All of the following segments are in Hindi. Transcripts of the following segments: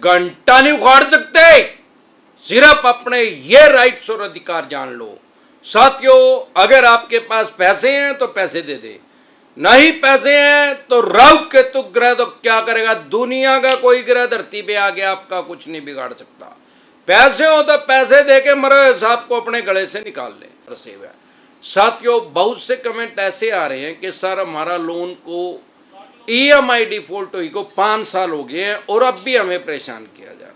घंटा नहीं उखाड़ सकते। सिर्फ अपने ये राइट्स और अधिकार जान लो। साथियों, अगर आपके पास पैसे हैं तो पैसे दे दे, नहीं पैसे हैं तो राहु केतु ग्रह तो क्या करेगा, दुनिया का कोई ग्रह धरती पे आके आपका कुछ नहीं बिगाड़ सकता। पैसे हो तो पैसे देके मरो, हिसाब को अपने गले से निकाल ले। सेव है साथियों, बहुत से कमेंट ऐसे आ रहे हैं कि सर हमारा लोन को ईएमआई डिफॉल्ट हुई को 5 साल हो गए हैं और अब भी हमें परेशान किया जा रहा है,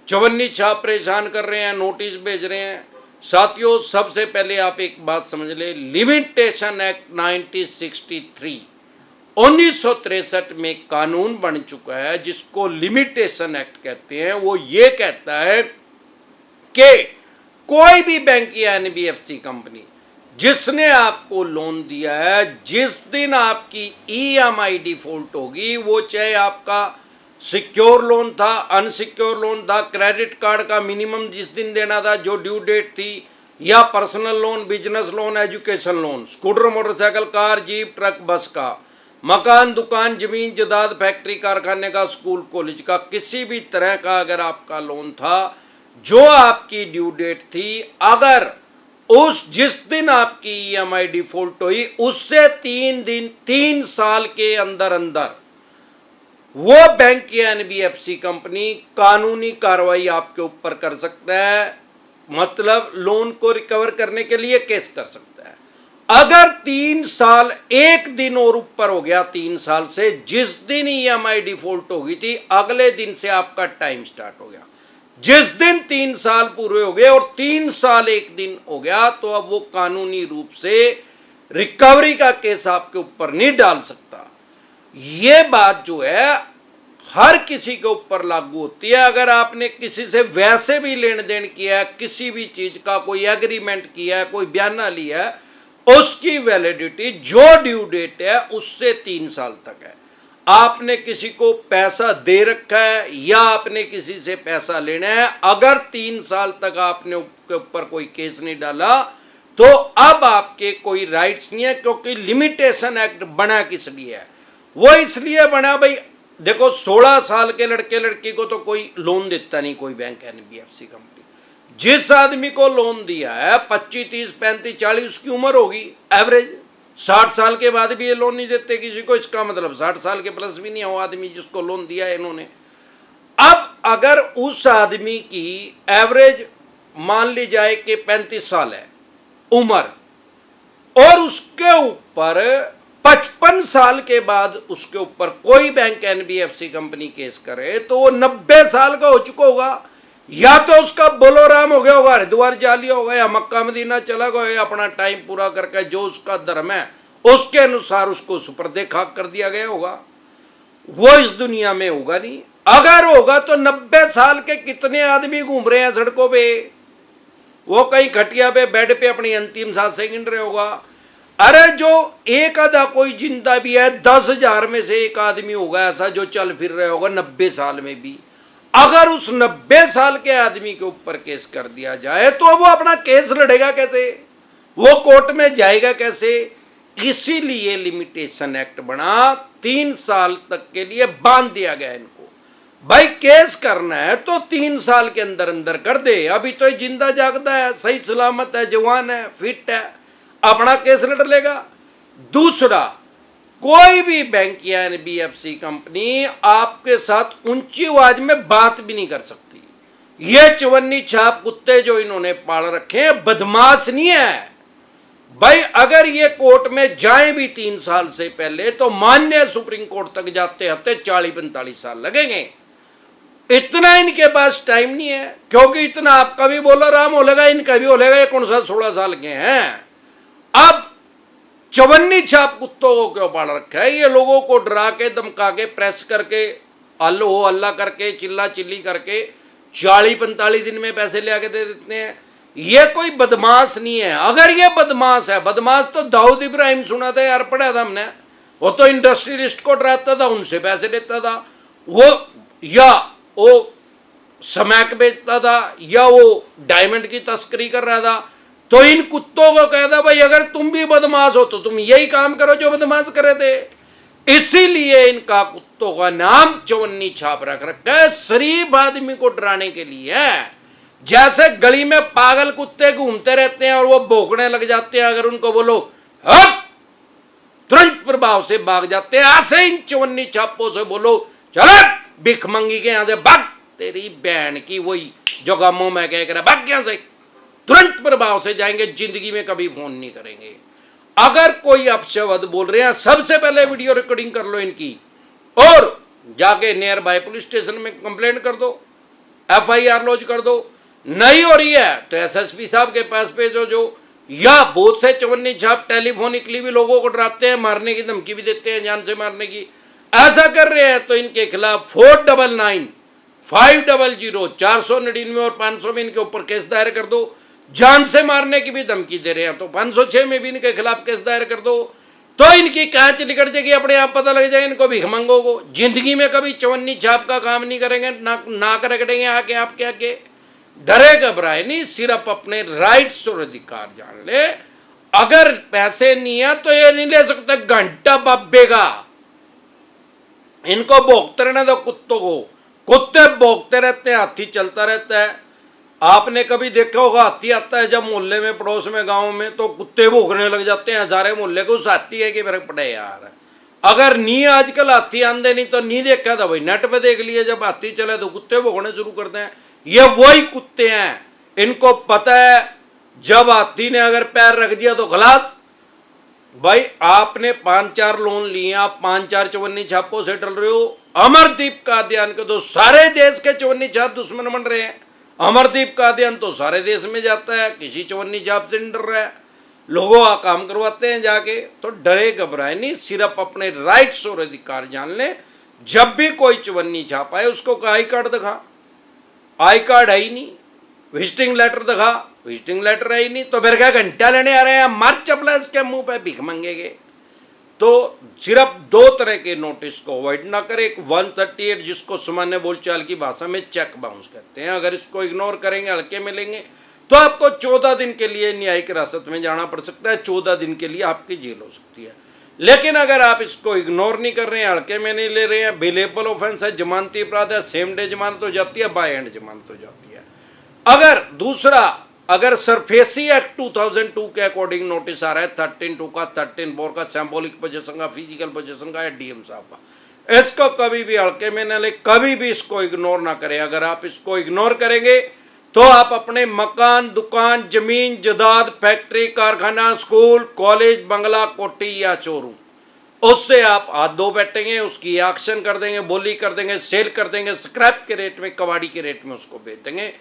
चवन्नी छाप परेशान कर रहे हैं, नोटिस भेज रहे हैं। साथियों, सबसे पहले आप एक बात समझ ले, लिमिटेशन एक्ट 1963 में कानून बन चुका है जिसको लिमिटेशन एक्ट कहते हैं। वो ये कहता है कि कोई भी बैंक या एनबीएफसी कंपनी जिसने आपको लोन दिया है, जिस दिन आपकी ईएमआई डिफॉल्ट होगी, वो चाहे आपका सिक्योर लोन था, अनसिक्योर लोन था, क्रेडिट कार्ड का मिनिमम जिस दिन देना था जो ड्यू डेट थी, या personal loan, business loan, education loan, scooter, motorcycle, car, jeep, truck, बस का, मकान, दुकान, जमीन जायदाद, फैक्ट्री, कारखाने का, स्कूल, कॉलेज का, किसी भी तरह का अगर आपका लोन था, जो आपकी ड्यू डेट थी, अगर उस जिस दिन आपकी ईएमआई डिफॉल्ट हुई उससे 3 साल के अंदर अंदर वो बैंक या एनबीएफसी कंपनी कानूनी कार्रवाई आपके ऊपर कर सकता है, मतलब लोन को रिकवर करने के लिए केस कर सकता है। अगर 3 साल 1 दिन और ऊपर हो गया 3 साल से, जिस दिन ईएमआई डिफॉल्ट हो गई थी अगले दिन से आपका टाइम स्टार्ट हो गया। जिस दिन 3 साल पूरे हो गए और 3 साल 1 दिन हो गया तो अब वो कानूनी रूप से रिकवरी का केस आपके ऊपर नहीं डाल सकता। ये बात जो है हर किसी के ऊपर लागू होती है। अगर आपने किसी से वैसे भी लेन देन किया है, किसी भी चीज का कोई एग्रीमेंट किया है, कोई बयाना लिया है, उसकी वैलिडिटी जो ड्यू डेट है उससे 3 साल तक है। आपने किसी को पैसा दे रखा है या आपने किसी से पैसा लेना है, अगर 3 साल तक आपने उसके ऊपर कोई केस नहीं डाला तो अब आपके कोई राइट्स नहीं है। क्योंकि लिमिटेशन एक्ट बना किस लिए है? वो इसलिए बना, भाई देखो 16 साल के लड़के लड़की को तो कोई लोन देता नहीं, कोई बैंक एनबीएफसी कंपनी। जिस आदमी को लोन दिया है 25, 30, 35, 40 उसकी उम्र होगी एवरेज, 60 साल के बाद भी ये लोन नहीं देते किसी को। इसका मतलब 60 साल के प्लस भी नहीं हो आदमी जिसको लोन दिया है इन्होंने। अब अगर उस आदमी की एवरेज मान ली जाए कि 35 साल है उम्र और उसके ऊपर 55 साल के बाद उसके ऊपर कोई बैंक एनबीएफसी कंपनी केस करे तो वो 90 साल का हो चुका होगा, या तो उसका बोलोराम हो गया होगा, हरिद्वार जा लिया होगा, या मक्का मदीना चला गया, या अपना टाइम पूरा करके जो उसका धर्म है उसके अनुसार उसको सुपर्दे खाक कर दिया गया होगा। वो इस दुनिया में होगा नहीं। अगर होगा तो 90 साल के कितने आदमी घूम रहे हैं सड़कों पे, वो कहीं खटिया पे बेड पे अपनी अंतिम सांसें गिन रहे होगा। अरे जो एक आधा कोई जिंदा भी है, 10,000 में से एक आदमी होगा ऐसा जो चल फिर रहा होगा 90 साल में भी। अगर उस 90 साल के आदमी के ऊपर केस कर दिया जाए तो वो अपना केस लड़ेगा कैसे, वो कोर्ट में जाएगा कैसे? इसीलिए लिमिटेशन एक्ट बना, 3 साल तक के लिए बांध दिया गया इनको। भाई केस करना है तो 3 साल के अंदर अंदर कर दे। अभी तो जिंदा जागता है, सही सलामत है, जवान है, फिट है, अपना केस लड़ लेगा। दूसरा, कोई भी बैंक या एनबीएफसी कंपनी आपके साथ ऊंची आवाज में बात भी नहीं कर सकती। ये चवन्नी छाप कुत्ते जो इन्होंने पाल रखे हैं बदमाश नहीं है भाई। अगर ये कोर्ट में जाए भी 3 साल से पहले तो मान्य सुप्रीम कोर्ट तक जाते हते 40-45 साल लगेंगे। इतना इनके पास टाइम नहीं है, क्योंकि इतना आपका भी बोला राम हो लेगा, इनका भी हो लेगा। ये कौन सा 16 साल के हैं? अब चवन्नी छाप कुत्तों को क्यों पाल रखा है? ये लोगों को डरा के, धमका के, प्रेस करके, अल्लो अल्लाह करके, चिल्ला चिल्ली करके 40-45 दिन में पैसे ले आके दे देते हैं। ये कोई बदमाश नहीं है। अगर ये बदमाश है, बदमाश तो दाऊद इब्राहिम सुना था यार, पढ़ा था हमने। वो तो इंडस्ट्रियलिस्ट को डराता था, उनसे पैसे लेता था वो, या वो स्मैक बेचता था, या वो डायमंड की तस्करी कर रहा था। तो इन कुत्तों को कहता भाई अगर तुम भी बदमाश हो तो तुम यही काम करो जो बदमाश करे थे। इसीलिए इनका कुत्तों का नाम चवन्नी छाप रख रखा है, शरीफ आदमी को डराने के लिए है। जैसे गली में पागल कुत्ते घूमते रहते हैं और वो भौंकने लग जाते हैं, अगर उनको बोलो हट, तुरंत प्रभाव से भाग जाते हैं। ऐसे इन चवन्नी छापों से बोलो चलो भिखमंगी के यहां से भाग, तेरी बहन की वही जो गामों में कह कर भाग यहां से, तुरंत प्रभाव से जाएंगे, जिंदगी में कभी फोन नहीं करेंगे। अगर कोई अपशब्द बोल रहे हैं, सबसे पहले वीडियो रिकॉर्डिंग कर लो इनकी और जाके नियर बाय पुलिस स्टेशन में कंप्लेंट कर दो, FIR लॉन्च कर दो। नहीं हो रही है तो SSP साहब के पास भेजो, जो या बहुत से चवन्नी छाप टेलीफोनिकली भी लोगों को डराते हैं, मारने की धमकी भी देते हैं, जान से मारने की। ऐसा कर रहे हैं तो इनके खिलाफ 499 500 499 और 500 में इनके ऊपर केस दायर कर दो। जान से मारने की भी धमकी दे रहे हैं तो 506 में भी इनके खिलाफ केस दायर कर दो, तो इनकी कांच निकल जाएगी, अपने आप पता लग जाएगा इनको भिखमंगों को। जिंदगी में कभी चवन्नी छाप का काम नहीं करेंगे, नाक रगड़ेंगे आके आपके आगे। डरे घबराए नहीं, सिर्फ अपने राइट्स और अधिकार जान ले। अगर पैसे नहीं है तो ये नहीं ले सकते, घंटा बब्बेगा। इनको भोगते रहना दो कुत्तों को, कुत्ते भोगते रहते हैं, हाथी चलता रहता है। आपने कभी देखा होगा हाथी आता है जब मोहल्ले में, पड़ोस में, गांव में, तो कुत्ते भौंकने लग जाते हैं सारे मोहल्ले को। उस हाथी है कि फर्क पड़े यार। अगर नहीं आजकल हाथी आंदे नहीं तो नहीं देखा था भाई, नेट पे देख लिए, जब हाथी चले तो कुत्ते भौंकने शुरू करते हैं। ये वही कुत्ते हैं, इनको पता है जब हाथी ने अगर पैर रख दिया तो खलास। भाई आपने 5-4 लोन लिए, आप 5-4 चवन्नी छापों से डर रहे हो। अमरदीप कादियान के तो सारे देश के चवन्नी छाप दुश्मन बन रहे हैं। अमरदीप कादियान तो सारे देश में जाता है, किसी चवन्नी छाप से नहीं डर रहा है, लोगों का काम करवाते हैं जाके। तो डरे घबराए नहीं, सिर्फ अपने राइट्स और अधिकार जान ले। जब भी कोई चवन्नी छाप आए उसको आई कार्ड दिखा, आई कार्ड है ही नहीं, विजिटिंग लेटर दिखा, विजिटिंग लेटर है ही नहीं, तो फिर क्या घंटा लेने आ रहे हैं, मार चपला इसके मुंह पे, भीख मांगेंगे। तो सिर्फ 2 तरह के नोटिस को अवॉइड ना करें। एक 138 जिसको सामान्य बोलचाल की भाषा में चेक बाउंस कहते हैं, अगर इसको इग्नोर करेंगे, हल्के में लेंगे, तो आपको 14 दिन के लिए न्यायिक हिरासत में जाना पड़ सकता है, 14 दिन के लिए आपकी जेल हो सकती है। लेकिन अगर आप इसको इग्नोर नहीं कर रहे हैं, हल्के में नहीं ले रहे हैं, बिलेबल ऑफेंस है, जमानती अपराध है, सेम डे जमानत हो जाती है, बाय एंड जमानत हो जाती है। अगर दूसरा, अगर सरफेसी एक्ट 2002 के अकॉर्डिंग नोटिस आ रहा है 13(2) का, 13(4) का, सिंबॉलिक पोजीशन का, फिजिकल पोजीशन का, या DM साहब का, इसको कभी भी हल्के में न ले, कभी भी इसको इग्नोर ना करें। अगर आप इसको इग्नोर करेंगे तो आप अपने मकान, दुकान, जमीन, जायदाद, फैक्ट्री, कारखाना, स्कूल, कॉलेज, बंगला, कोठी या शोरूम, उससे आप हाथ धो बैठेंगे, उसकी एक्शन कर देंगे, बोली कर देंगे, सेल कर देंगे, स्क्रैप के रेट में, कबाड़ी के रेट में उसको बेच देंगे।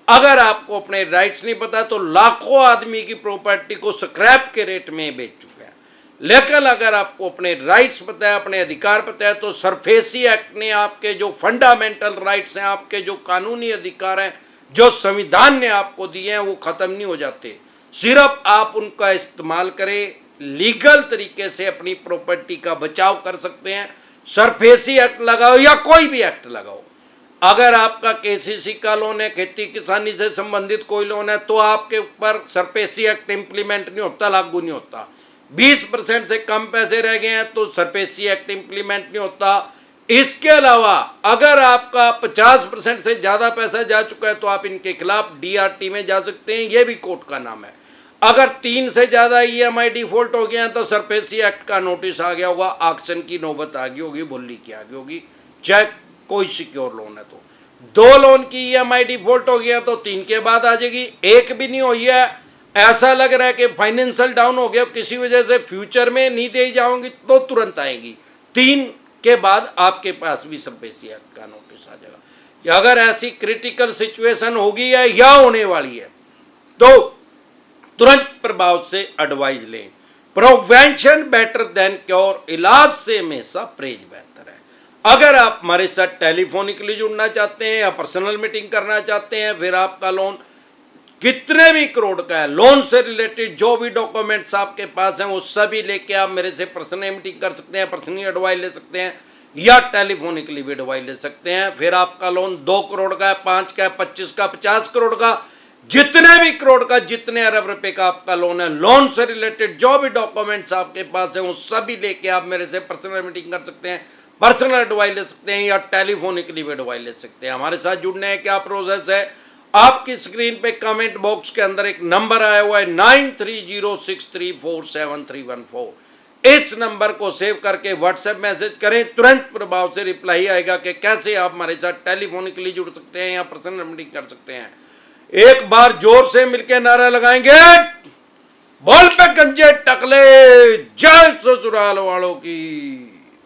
अगर आपको अपने राइट्स नहीं पता तो लाखों आदमी की प्रॉपर्टी को स्क्रैप के रेट में बेच चुके हैं। लेकिन अगर आपको अपने राइट्स पता है, अपने अधिकार पता है, तो सरफेसी एक्ट ने आपके जो फंडामेंटल राइट्स हैं, आपके जो कानूनी अधिकार हैं, जो संविधान ने आपको दिए हैं, वो खत्म नहीं हो जाते। सिर्फ आप उनका इस्तेमाल करें, लीगल तरीके से अपनी प्रॉपर्टी का बचाव कर सकते हैं। सरफेसी एक्ट लगाओ या कोई भी एक्ट लगाओ। अगर आपका KCC का लोन है, खेती किसानी से संबंधित कोई लोन है, तो आपके ऊपर सरफेसी एक्ट इंप्लीमेंट नहीं होता, लागू नहीं होता। 20% से कम पैसे रह गए हैं तो सरफेसी एक्ट इंप्लीमेंट नहीं होता। इसके अलावा अगर आपका 50% से ज्यादा पैसा जा चुका है तो आप इनके खिलाफ DRT में जा सकते हैं, यह भी कोर्ट का नाम है। अगर 3 से ज्यादा EMI डिफॉल्ट हो गया है तो सरफेसी एक्ट का नोटिस आ गया होगा, ऑक्शन की नौबत आ गई होगी, बोली की आ गई होगी, चाहे कोई सिक्योर लोन है तो। 2 लोन की EMI डिफॉल्ट हो गया तो 3 के बाद आ जाएगी। 1 भी नहीं हुई है, ऐसा लग रहा है कि फाइनेंशियल डाउन हो गया, किसी वजह से फ्यूचर में नहीं दे जाओगी तो तुरंत आएगी। 3 के बाद आपके पास भी सरफेसी एक्ट का नोटिस आ जाएगा। कि अगर ऐसी क्रिटिकल सिचुएशन होगी या होने वाली है तो तुरंत प्रभाव से एडवाइज लें। प्रिवेंशन बेटर देन क्योर, इलाज से हमेशा परहेज बेहतर है। अगर आप हमारे साथ टेलीफोनिकली जुड़ना चाहते हैं या पर्सनल मीटिंग करना चाहते हैं, फिर आपका लोन कितने भी करोड़ का है, लोन से रिलेटेड जो भी डॉक्यूमेंट्स आपके पास हैं वो सभी लेके आप मेरे से पर्सनल मीटिंग कर सकते हैं, पर्सनली एडवाइस ले सकते हैं या टेलीफोनिकली भी एडवाइस ले सकते हैं। फिर आपका लोन 2 करोड़ का है, 5 का है, 25 का, 50 करोड़ का, जितने भी करोड़ का, जितने अरब रुपए का आपका लोन है, लोन से रिलेटेड जो भी डॉक्यूमेंट्स आपके पास है, वो सभी लेके आप मेरे से पर्सनल मीटिंग कर सकते हैं, पर्सनल एडवाइस ले सकते हैं या टेलीफोनिकली भी एडवाइस ले सकते हैं। हमारे साथ जुड़ने हैं क्या प्रोसेस है, आपकी स्क्रीन पे कमेंट बॉक्स के अंदर एक नंबर आया हुआ है 9306347314। इस नंबर को सेव करके व्हाट्सएप मैसेज करें, तुरंत प्रभाव से रिप्लाई आएगा कि कैसे आप हमारे साथ टेलीफोनिकली जुड़ सकते हैं या पर्सनल मीटिंग कर सकते हैं। एक बार जोर से मिलकर नारा लगाएंगे, बोल पे गंजे टकले, जय ससुराल वालों की।